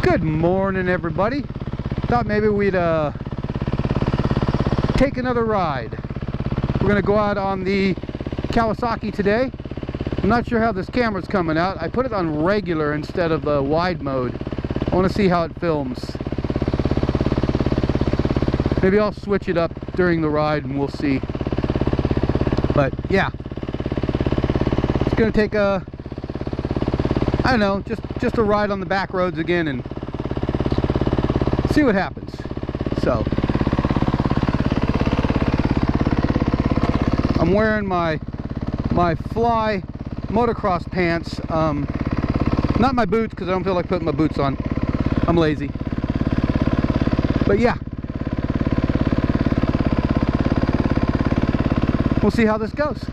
Good morning, everybody. Thought maybe we'd take another ride. We're gonna go out on the Kawasaki today. I'm not sure how this camera's coming out. I put it on regular instead of the wide mode. I want to see how it films. Maybe I'll switch it up during the ride and we'll see. But yeah, it's gonna take a, I don't know, just a ride on the back roads again and see what happens. So I'm wearing my Fly motocross pants, not my boots because I don't feel like putting my boots on. I'm lazy. But yeah, we'll see how this goes.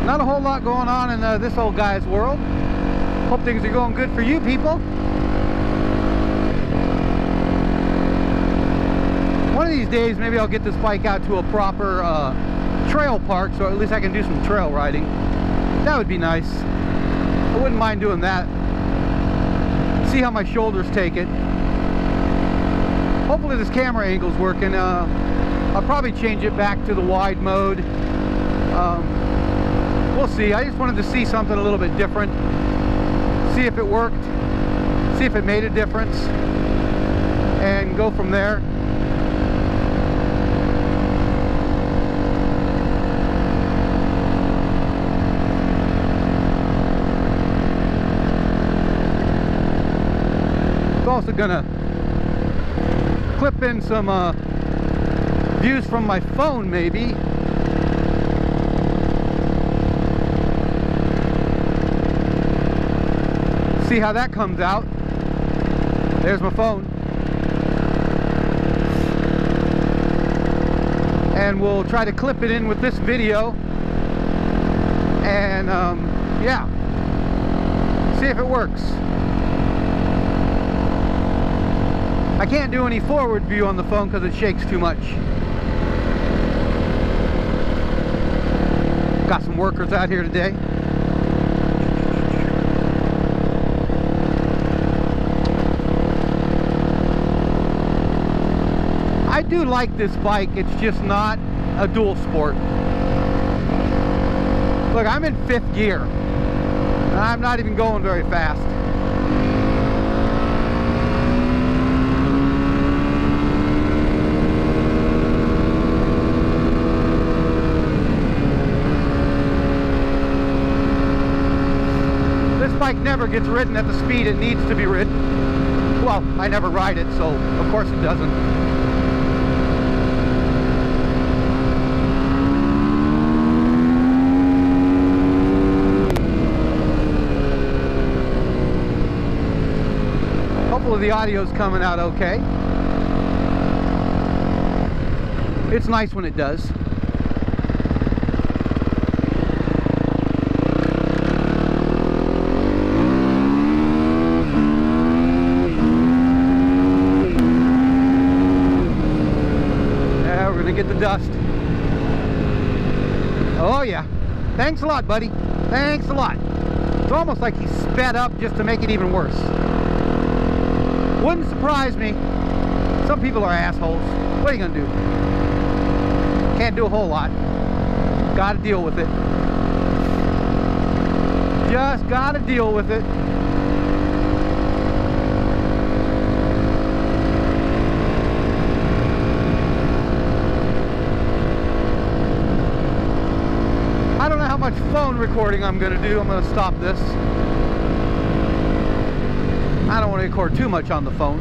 Not a whole lot going on in this old guy's world. Hope things are going good for you people. One of these days maybe I'll get this bike out to a proper trail park, so at least I can do some trail riding. That would be nice. I wouldn't mind doing that. See how my shoulders take it. Hopefully this camera angle's working. I'll probably change it back to the wide mode. We'll see. I just wanted to see something a little bit different. See if it worked. See if it made a difference. And go from there. I'm also gonna clip in some views from my phone maybe. See how that comes out. There's my phone. And we'll try to clip it in with this video. And yeah, see if it works. I can't do any forward view on the phone because it shakes too much. Got some workers out here today. I do like this bike, it's just not a dual sport. Look, I'm in 5th gear, and I'm not even going very fast. This bike never gets ridden at the speed it needs to be ridden. Well, I never ride it, so of course it doesn't. Hopefully the audio's coming out okay. It's nice when it does. Yeah, we're gonna get the dust. Oh yeah. Thanks a lot, buddy. Thanks a lot. It's almost like he sped up just to make it even worse. Wouldn't surprise me. Some people are assholes. What are you gonna do? Can't do a whole lot. Gotta deal with it. Just gotta deal with it. I don't know how much phone recording I'm gonna do. I'm gonna stop this. I don't want to record too much on the phone.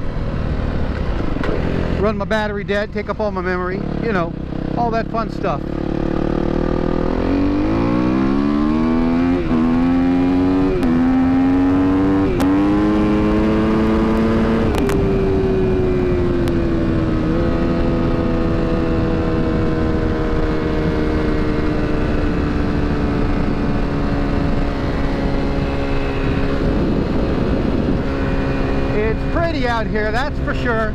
Run my battery dead, take up all my memory, you know, all that fun stuff. humidity out here, that's for sure.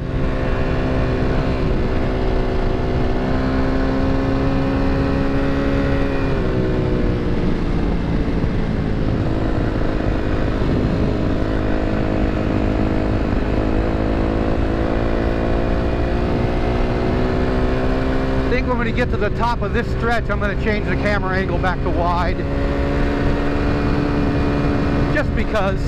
I think when we get to the top of this stretch, I'm going to change the camera angle back to wide. Just because.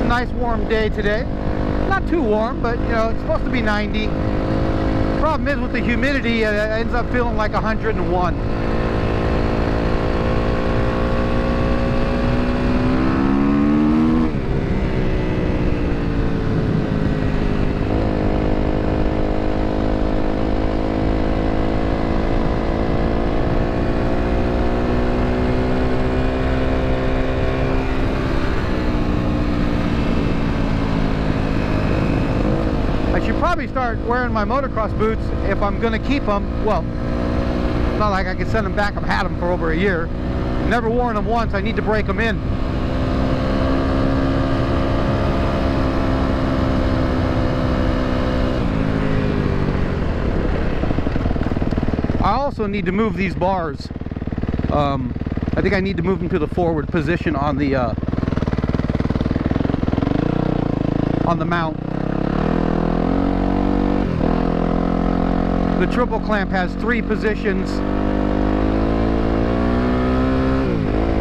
Nice warm day today. Not too warm, but you know, it's supposed to be 90. Problem is with the humidity, it ends up feeling like 101. Probably start wearing my motocross boots if I'm going to keep them. Well, it's not like I can send them back. I've had them for over a year. Never worn them once. I need to break them in. I also need to move these bars. I think I need to move them to the forward position on the mount. The triple clamp has 3 positions,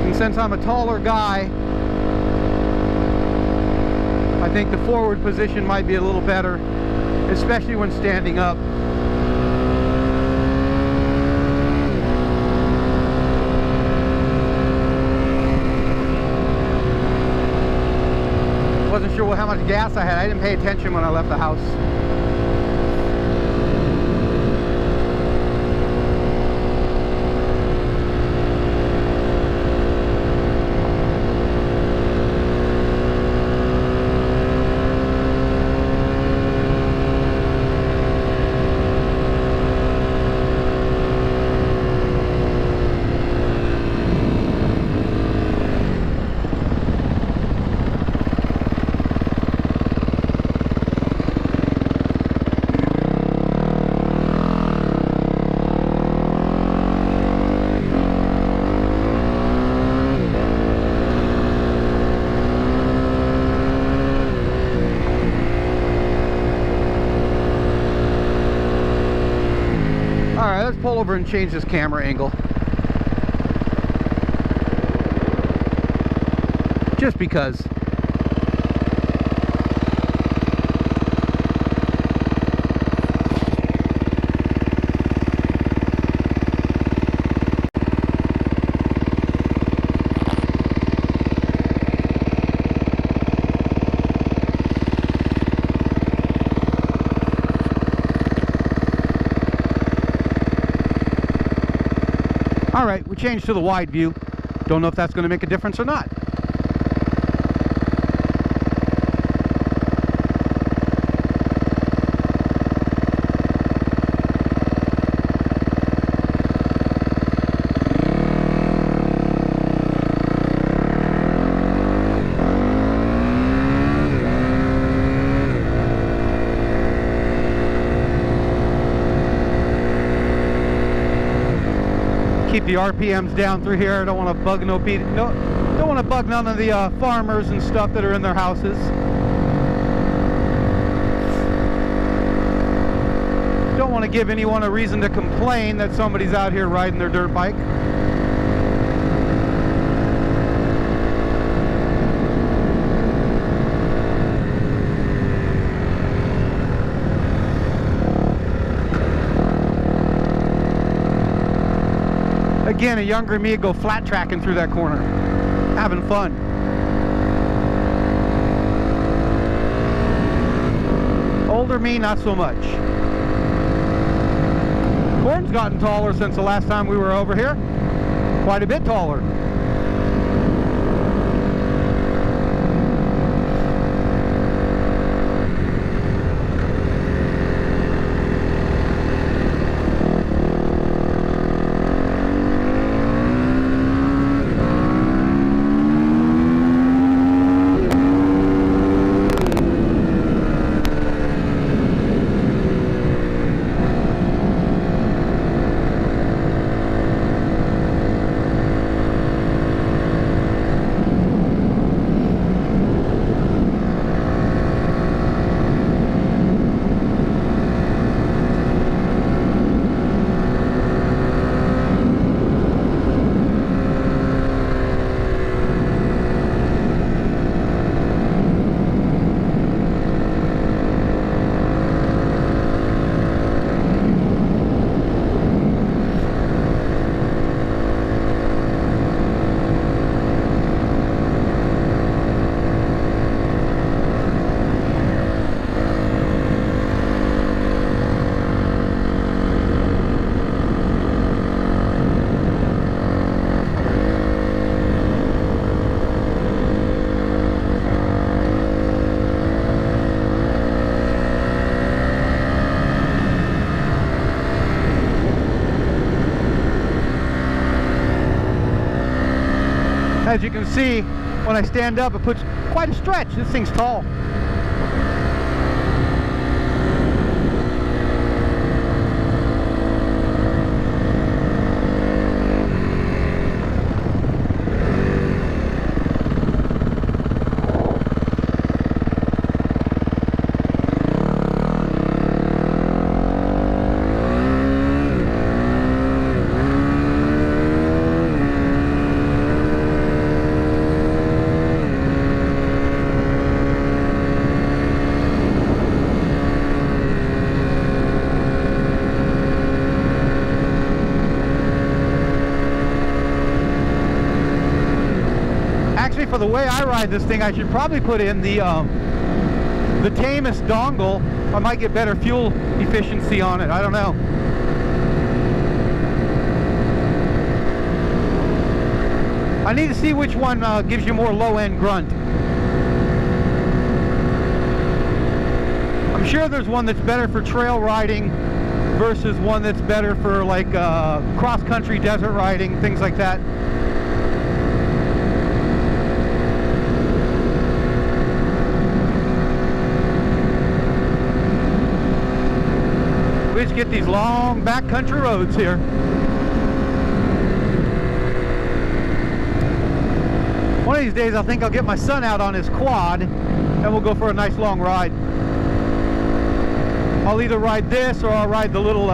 and since I'm a taller guy, I think the forward position might be a little better, especially when standing up. Wasn't sure how much gas I had. I didn't pay attention when I left the house. Alright, let's pull over and change this camera angle. Just because. Alright, we changed to the wide view. Don't know if that's going to make a difference or not. Keep the RPMs down through here. I don't want to bug don't want to bug none of the farmers and stuff that are in their houses. Don't want to give anyone a reason to complain that somebody's out here riding their dirt bike. Again, a younger me would go flat tracking through that corner, having fun. Older me, not so much. Corn's gotten taller since the last time we were over here. Quite a bit taller. As you can see, when I stand up, it puts quite a stretch. This thing's tall. For the way I ride this thing, I should probably put in the Tamus dongle. I might get better fuel efficiency on it. I don't know. I need to see which one gives you more low-end grunt. I'm sure there's one that's better for trail riding versus one that's better for like cross-country desert riding, things like that. We just get these long backcountry roads here. One of these days I think I'll get my son out on his quad and we'll go for a nice long ride. I'll either ride this or I'll ride the little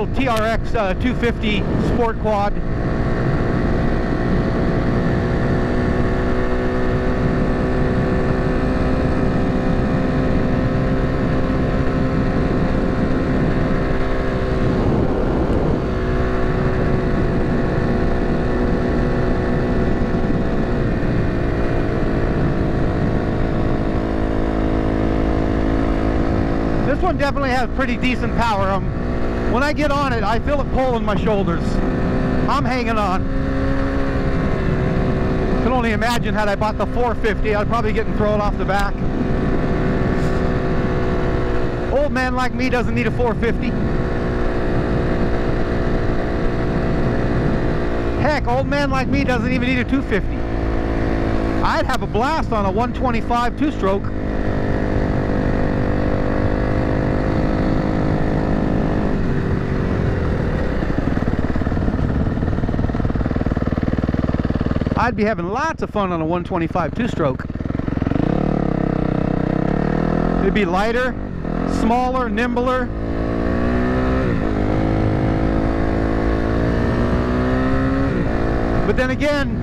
TRX 250 Sport Quad. This one definitely has pretty decent power. When I get on it, I feel it pulling my shoulders. I'm hanging on. Can only imagine had I bought the 450, I'd probably get thrown off the back. Old man like me doesn't need a 450. Heck, old man like me doesn't even need a 250. I'd have a blast on a 125 two-stroke. I'd be having lots of fun on a 125 two-stroke. It'd be lighter, smaller, nimbler. But then again,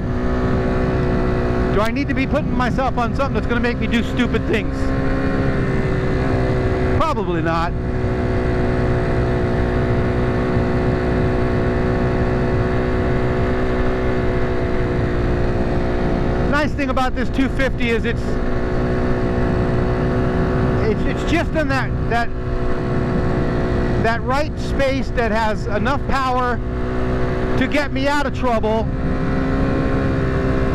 do I need to be putting myself on something that's going to make me do stupid things? Probably not. Nice thing about this 250 is it's just in that that right space that has enough power to get me out of trouble,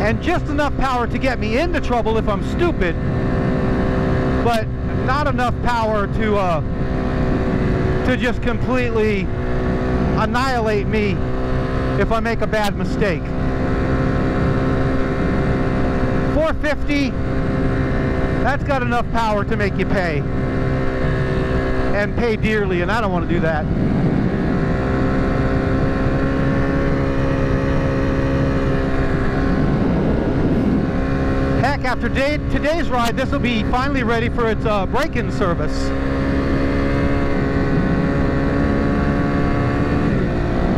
and just enough power to get me into trouble if I'm stupid, but not enough power to just completely annihilate me if I make a bad mistake. 450, that's got enough power to make you pay, and pay dearly, and I don't want to do that. Heck, after today's ride, this will be finally ready for its break-in service.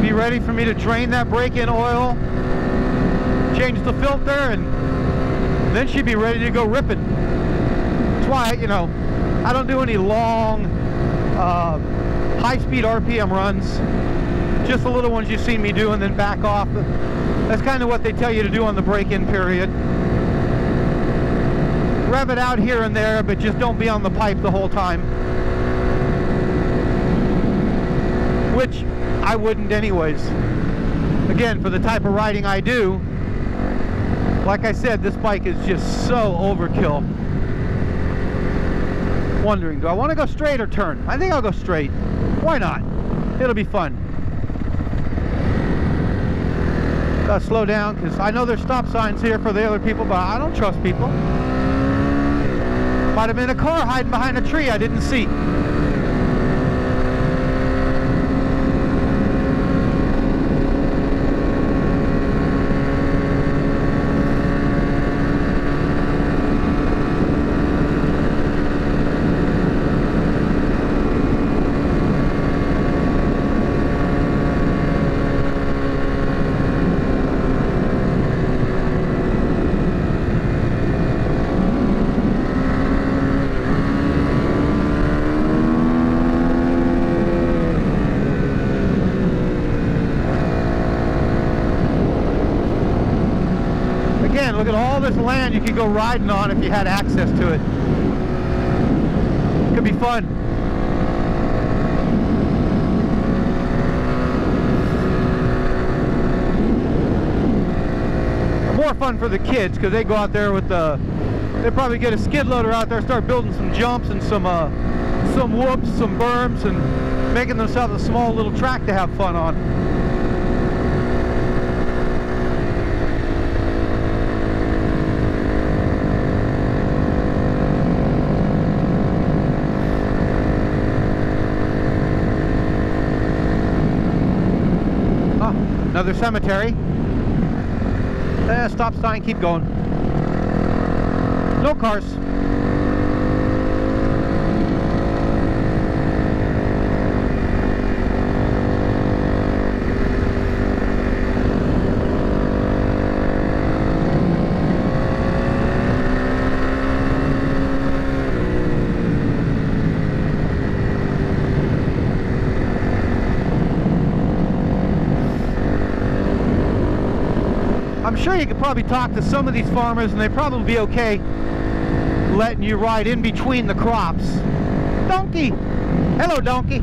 Be ready for me to drain that break-in oil, change the filter, and then she'd be ready to go ripping. That's why, you know, I don't do any long, high-speed RPM runs. Just the little ones you see me do and then back off. That's kind of what they tell you to do on the break-in period. Rev it out here and there, but just don't be on the pipe the whole time. Which I wouldn't anyways. Again, for the type of riding I do, like I said, this bike is just so overkill. Wondering, do I want to go straight or turn? I think I'll go straight. Why not? It'll be fun. Gotta slow down because I know there's stop signs here for the other people, but I don't trust people. Might have been a car hiding behind a tree I didn't see. Look at all this land you could go riding on if you had access to it. Could be fun. More fun for the kids because they go out there with they probably get a skid loader out there, start building some jumps and some whoops, some berms, and making themselves a small little track to have fun on. Another cemetery. Stop sign, keep going. No cars. I'm sure you could probably talk to some of these farmers and they'd probably be okay letting you ride in between the crops. Donkey! Hello, donkey!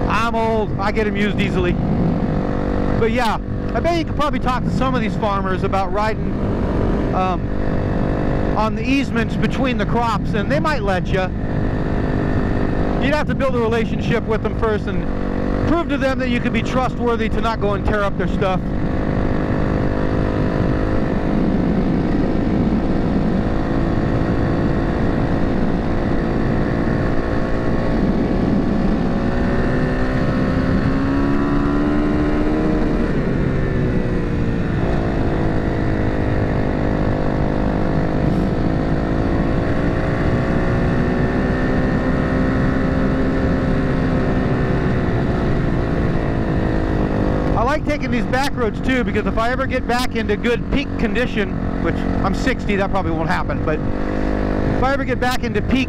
I'm old. I get amused easily. But yeah, I bet you could probably talk to some of these farmers about riding on the easements between the crops, and they might let you. You'd have to build a relationship with them first and prove to them that you can be trustworthy to not go and tear up their stuff. Taking these back roads too, because if I ever get back into good peak condition, which I'm 60, that probably won't happen, but if I ever get back into peak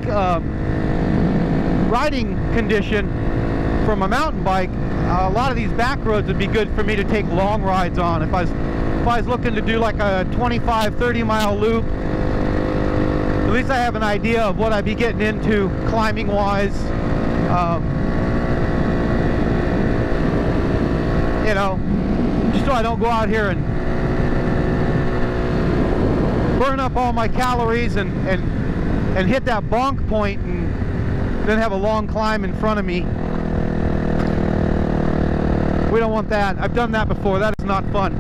riding condition from a mountain bike, a lot of these back roads would be good for me to take long rides on. If I was looking to do like a 25-30 mile loop, at least I have an idea of what I'd be getting into climbing wise. You know, just so I don't go out here and burn up all my calories and hit that bonk point and then have a long climb in front of me. We don't want that. I've done that before. That is not fun.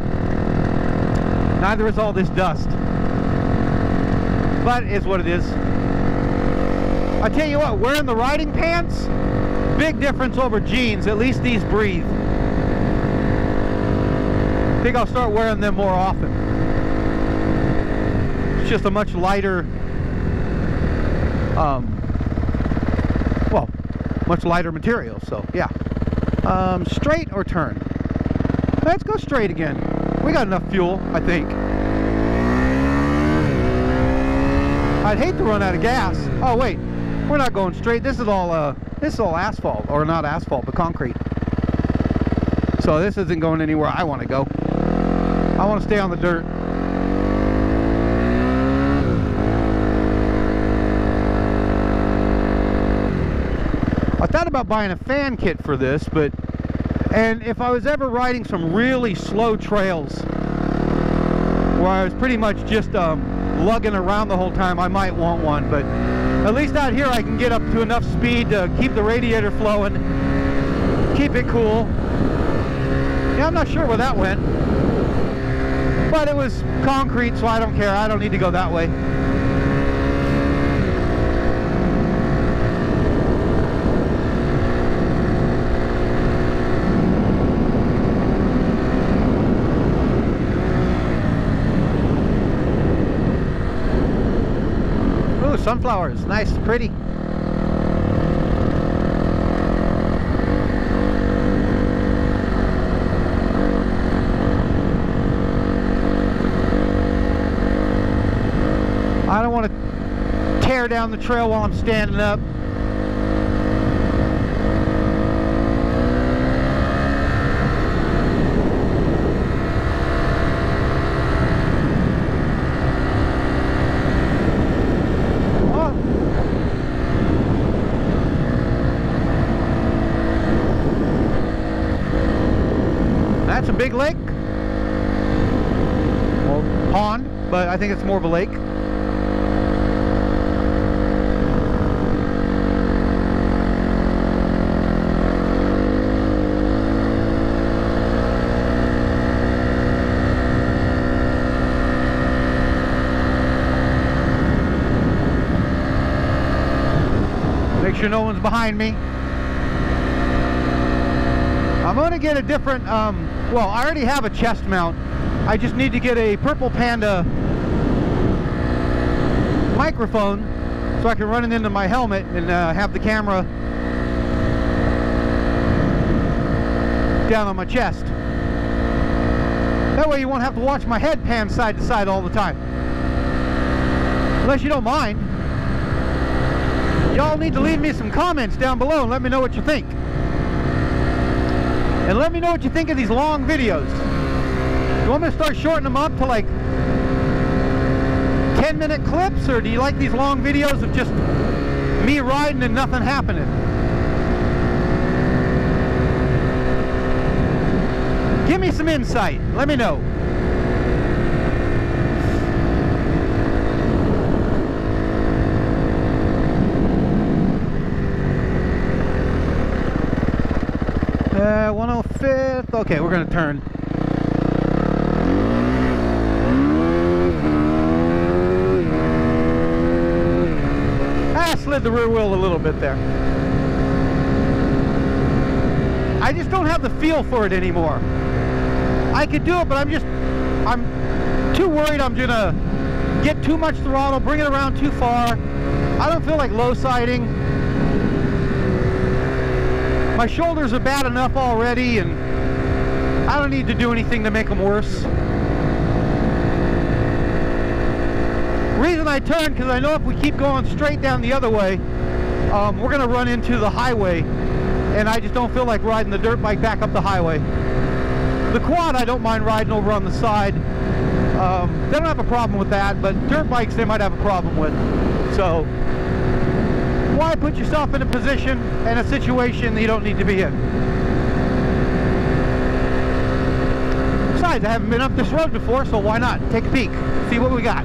Neither is all this dust. But it is what it is. I tell you what, wearing the riding pants, big difference over jeans. At least these breathe. I think I'll start wearing them more often. It's just a much lighter, well, much lighter material. So yeah. Straight or turn? Let's go straight again. We got enough fuel, I think. I'd hate to run out of gas. Oh wait, we're not going straight. This is all asphalt, or not asphalt, but concrete. So this isn't going anywhere I want to go. I want to stay on the dirt. I thought about buying a fan kit for this, and if I was ever riding some really slow trails where I was pretty much just lugging around the whole time, I might want one. But at least out here I can get up to enough speed to keep the radiator flowing, keep it cool. Yeah, I'm not sure where that went, but it was concrete, so I don't care. I don't need to go that way. Sunflowers, nice, pretty. I don't want to tear down the trail while I'm standing up. That's a big lake, well, pond, but I think it's more of a lake. Make sure no one's behind me. I'm going to get a different, well, I already have a chest mount. I just need to get a Purple Panda microphone so I can run it into my helmet and have the camera down on my chest. That way you won't have to watch my head pan side to side all the time. Unless you don't mind. Y'all need to leave me some comments down below and let me know what you think. And let me know what you think of these long videos. You want me to start shortening them up to like 10-minute clips, or do you like these long videos of just me riding and nothing happening? Give me some insight. Let me know. Uh, 105th. Okay, we're gonna turn. I slid the rear wheel a little bit there. I just don't have the feel for it anymore. I could do it, but I'm too worried I'm gonna get too much throttle, bring it around too far. I don't feel like low siding. My shoulders are bad enough already, and I don't need to do anything to make them worse. The reason I turned, because I know if we keep going straight down the other way, we're going to run into the highway, and I just don't feel like riding the dirt bike back up the highway. The quad I don't mind riding over on the side. They don't have a problem with that, but dirt bikes they might have a problem with. So why put yourself in a position and a situation that you don't need to be in? Besides, I haven't been up this road before, so why not take a peek, see what we got.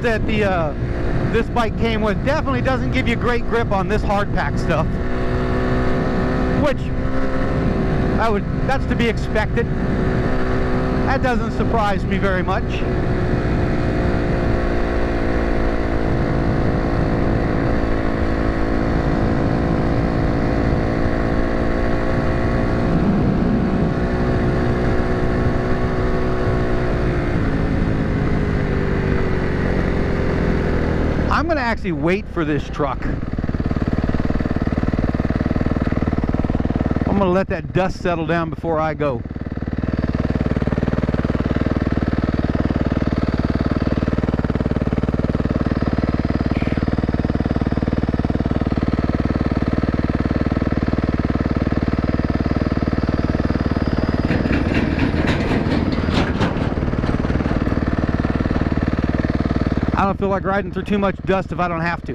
That this bike came with definitely doesn't give you great grip on this hard pack stuff, which that's to be expected. That doesn't surprise me very much. I'm going to actually wait for this truck. I'm going to let that dust settle down before I go. I don't feel like riding through too much dust if I don't have to.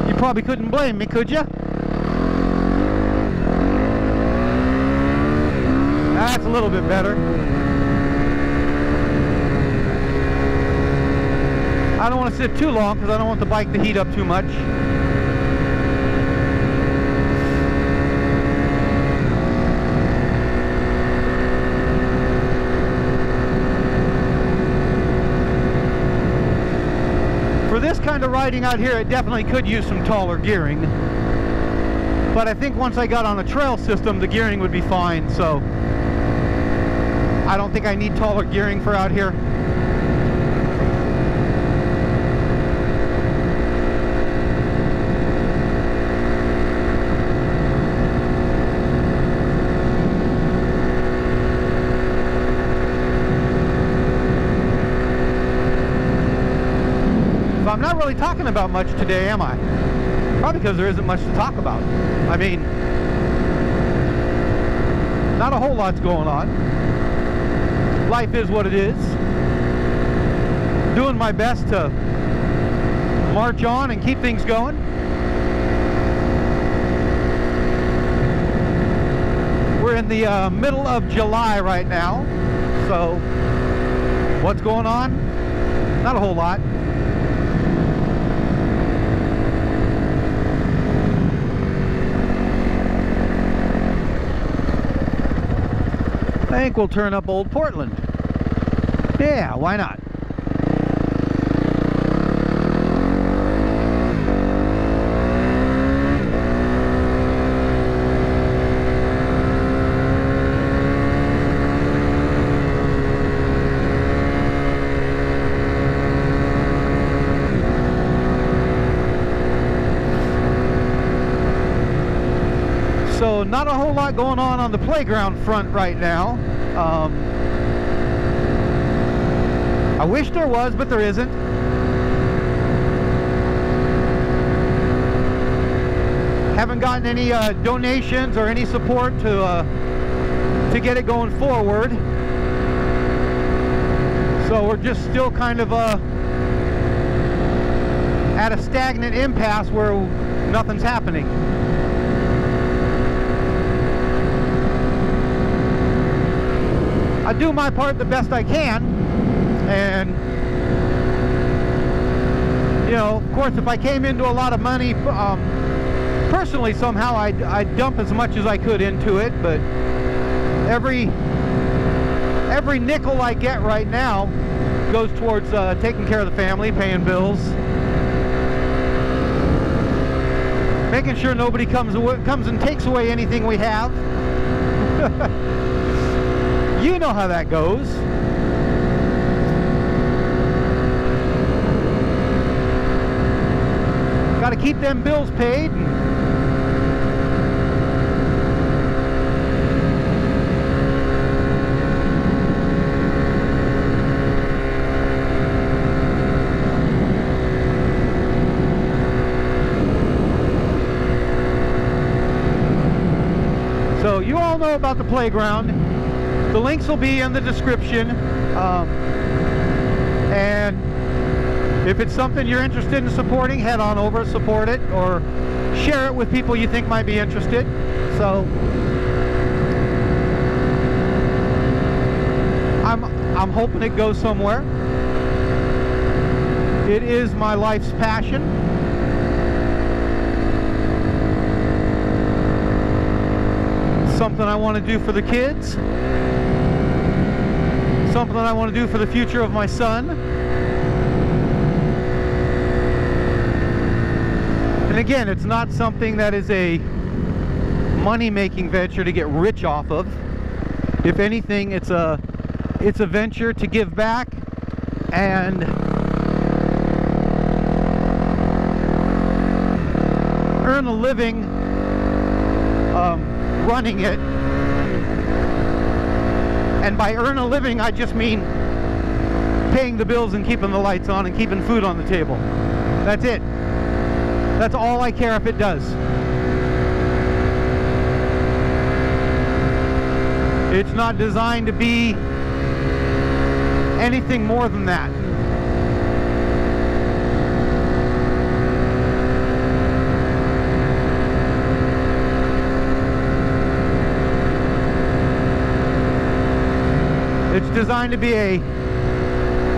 You probably couldn't blame me, could you? That's a little bit better. I don't want to sit too long because I don't want the bike to heat up too much. For this kind of riding out here, it definitely could use some taller gearing. But I think once I got on a trail system, the gearing would be fine, so I don't think I need taller gearing for out here. I'm not really talking about much today, am I? Probably because there isn't much to talk about. I mean, not a whole lot's going on. Life is what it is. Doing my best to march on and keep things going. We're in the middle of July right now, so what's going on? Not a whole lot. I think we'll turn up Old Portland. Yeah, why not? So not a whole lot going on the playground front right now. I wish there was, but there isn't. Haven't gotten any donations or any support to get it going forward. So we're just still kind of at a stagnant impasse where nothing's happening. I do my part the best I can, and you know, of course, if I came into a lot of money personally, somehow I'd dump as much as I could into it. But every nickel I get right now goes towards taking care of the family, paying bills. Making sure nobody comes and takes away anything we have. You know how that goes. Got to keep them bills paid. So you all know about the playground. The links will be in the description. And if it's something you're interested in supporting, head on over, support it, or share it with people you think might be interested. So I'm hoping it goes somewhere. It is my life's passion. Something I want to do for the kids. Something I want to do for the future of my son. And again, it's not something that is a money-making venture to get rich off of. If anything, it's a venture to give back and earn a living running it. And by earn a living, I just mean paying the bills and keeping the lights on and keeping food on the table. That's it. That's all I care if it does. It's not designed to be anything more than that. It's designed to be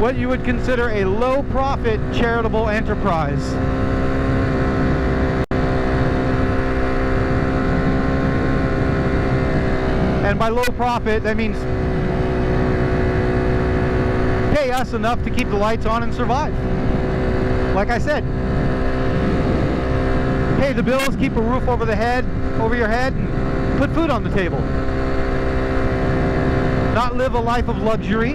what you would consider a low-profit charitable enterprise. And by low profit, that means pay us enough to keep the lights on and survive. Like I said, pay the bills, keep a roof over your head, and put food on the table. Not live a life of luxury.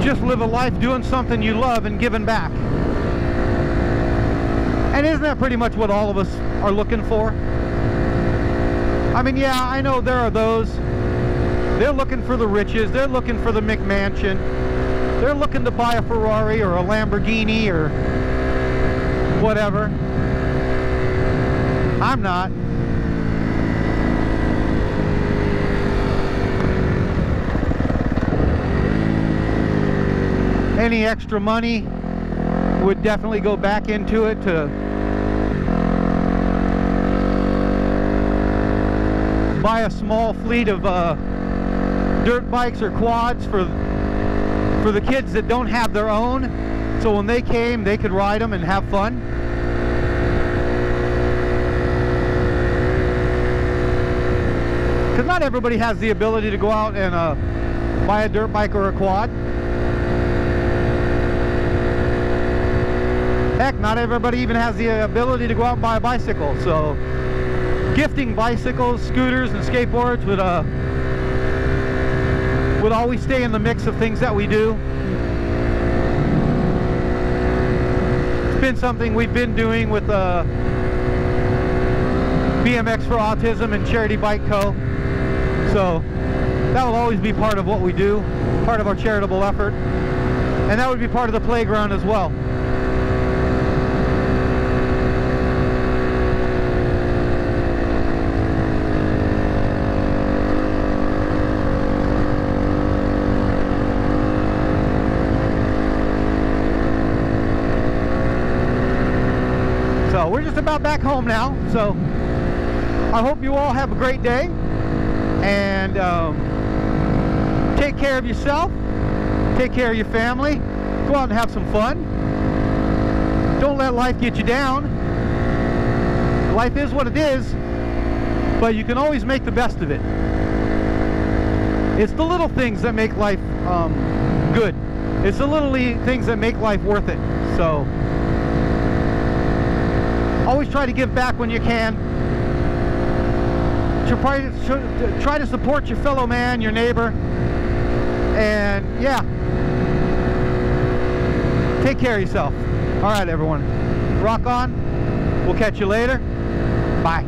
Just live a life doing something you love and giving back. And isn't that pretty much what all of us are looking for? I mean, yeah, I know there are those. They're looking for the riches. They're looking for the McMansion. They're looking to buy a Ferrari or a Lamborghini or whatever. I'm not. Any extra money would definitely go back into it to buy a small fleet of dirt bikes or quads for the kids that don't have their own, so when they came they could ride them and have fun. Because not everybody has the ability to go out and buy a dirt bike or a quad. Heck, not everybody even has the ability to go out and buy a bicycle. So gifting bicycles, scooters, and skateboards would always stay in the mix of things that we do. It's been something we've been doing with BMX for Autism and Charity Bike Co. So that will always be part of what we do, part of our charitable effort, and that would be part of the playground as well. So we're just about back home now, so I hope you all have a great day, and take care of yourself, take care of your family, go out and have some fun. Don't let life get you down. Life is what it is, but you can always make the best of it. It's the little things that make life good. It's the little things that make life worth it. So always try to give back when you can. Try to support your fellow man, your neighbor. And yeah, take care of yourself. All right, everyone. Rock on. We'll catch you later. Bye.